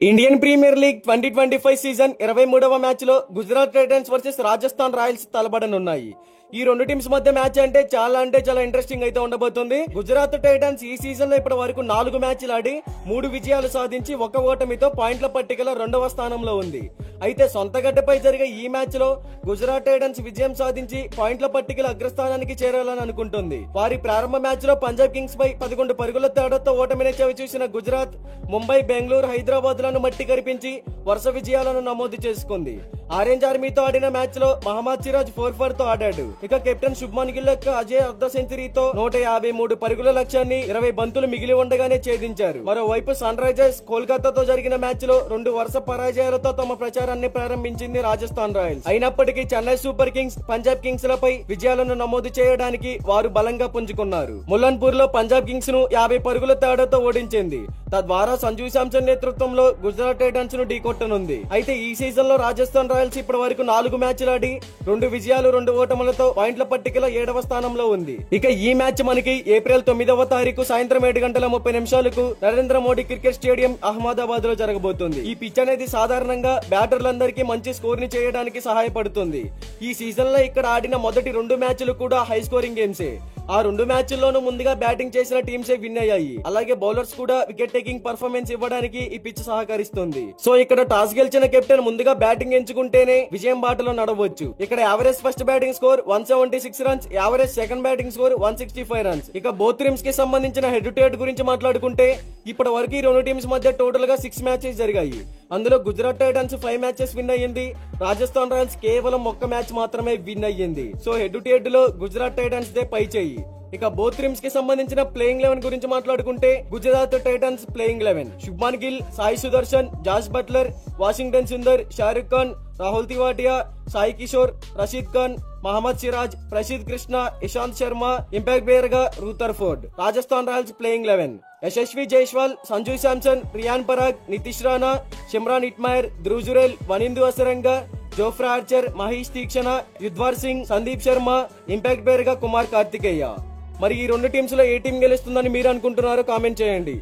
Indian Premier League 2025 season 23వ match లో Gujarat Titans versus Rajasthan Royals తలపడనున్నాయి. ఈ రెండు టీమ్స్ మధ్య మ్యాచ్ అంటే చాలా ఇంట్రెస్టింగ్ అయితే ఉండబోతుంది. గుజరాత్ టైటన్స్ ఈ సీజన్ లో ఇప్పటి వరకు 4 మ్యాచ్లు ఆడి 3 విజయాలు సాధించి 1 ఓటమితో పాయింట్ల పట్టికలో 2వ స్థానంలో ఉంది. అయితే సొంత గడ్డపై జరిగే ఈ మ్యాచ్ లో గుజరాత్ టైటన్స్ విజయం సాధించి పాయింట్ల పట్టికల అగ్రస్థానానికి చేరాలని అనుకుంటుంది. వారి ప్రారంభ మ్యాచ్ లో పంజాబ్ కింగ్స్ పై 11 పరుగుల తేడాతో ఓటమిని చవిచూసిన గుజరాత్ ముంబై, బెంగళూరు, హైదరాబాద్ లను మట్టి కరిపించి వరుస విజయాలను నమోదు చేసుకుంది. ఆరెంజ్ ఆర్మీతో ఆడిన మ్యాచ్ లో మహమ్మద్ సిరాజ్ 4 for తో ఆడాడు. ఇక కెప్టెన్ శుభ్మన్ గిల్ యొక్క అజయ్ అర్ధ సెంచరీతో 153 పరుగుల లక్ష్యాన్ని 20 బంతులు మిగిలి ఉండగానే ఛేదించారు. మరోవైపు సన్ రైజర్స్ కోల్కతాతో జరిగిన మ్యాచ్ లో 2 వరుస పరాజయాలతో తమ ప్రచారాన్ని ప్రారంభించింది రాజస్థాన్ రాయల్స్. అయినప్పటికీ Chennai super Kings, Punjab Kings లపై విజయాలను నమోదు చేయడానికి వారు బలంగా పుంజుకున్నారు. ముల్లన్పూర్ లో పంజాబ్ కింగ్స్ ను 50 పరుగుల తేడాతో ఓడించింది. తద్వారా సంజు శాంసన్ నేతృత్వంలో గుజరాత్ టైటన్స్ ను ఢీకొట్టనుంది. అయితే ఈ సీజన్ లో రాజస్థాన్ రాయల్స్ ఇప్పటి వరకు 4 మ్యాచ్లు ఆడి 2 విజయాలు 2 ఓటములతో పాయింట్ల పట్టికలో 7వ స్థానంలో ఉంది. ఇక ఈ మ్యాచ్ మనకి ఏప్రిల్ 9వ తారీఖు సాయంత్రం 7:30 నరేంద్ర మోడీ క్రికెట్ స్టేడియం అహ్మదాబాద్ లో జరగబోతుంది. ఈ పిచ్ అనేది సాధారణంగా బ్యాటర్లందరికీ మంచి స్కోర్ ని చేయడానికి సహాయపడుతుంది. ఈ సీజన్ లో ఇక్కడ ఆడిన మొదటి 2 మ్యాచ్లు కూడా హై స్కోరింగ్ గేమ్సే. ఆ 2 మ్యాచ్ల్లోనూ ముందుగా బ్యాటింగ్ చేసిన టీమ్సే విన్ అయ్యాయి. అలాగే బౌలర్స్ కూడా వికెట్ టేకింగ్ పర్ఫార్మెన్స్ ఇవ్వడానికి ఈ పిచ్ సహకరిస్తుంది. సో ఇక్కడ టాస్ గెలిచిన కెప్టెన్ ముందుగా బ్యాటింగ్ ఎంచుకుంటేనే విజయం బాటలో నడవచ్చు. ఇక్కడ average first batting score 176 runs, average second batting score 165 runs. ఇక బోత్ టీమ్స్ కి సంబంధించిన హెడ్ టు హెడ్ గురించి మాట్లాడుకుంటే ఇప్పటి వరకు ఈ 2 టీమ్స్ మధ్య టోటల్ గా 6 మ్యాచెస్ జరిగాయి. అందులో గుజరాత్ టైటన్స్ 5 మ్యాచెస్ విన్ అయ్యింది. రాజస్థాన్ రాయల్స్ కేవలం 1 మ్యాచ్ మాత్రమే విన్ అయ్యింది. సో హెడ్ టు హెడ్ లో గుజరాత్ టైటన్స్ దే పై చేయి. ఇక బోత్ టీమ్స్ కి సంబంధించిన ప్లేయింగ్ 11 గురించి మాట్లాడుకుంటే Gujarat Titans playing 11 Shubman Gill, Sai Sudharsan, Jos Buttler, Washington Sundar, Shahrukh Khan, Rahul Tewatia, Sai Kishore, Rashid Khan, Mohammed Siraj, Prasidh Krishna, Ishant Sharma, impact player గా Rutherford. Rajasthan Royals playing 11 Yashasvi Jaiswal, Sanju Samson, Riyan Parag, Nitish Rana, Shimron Hetmyer, Dhruv Jurel, Wanindu Hasaranga, Jofra Archer, Maheesh Theekshana, Yudhvir Singh, Sandeep Sharma, impact player గా కుమార్ కార్తికేయ. మరి ఈ 2 టీమ్స్ లో ఏ టీం గెలుస్తుందని మీరు అనుకుంటున్నారో కామెంట్ చేయండి.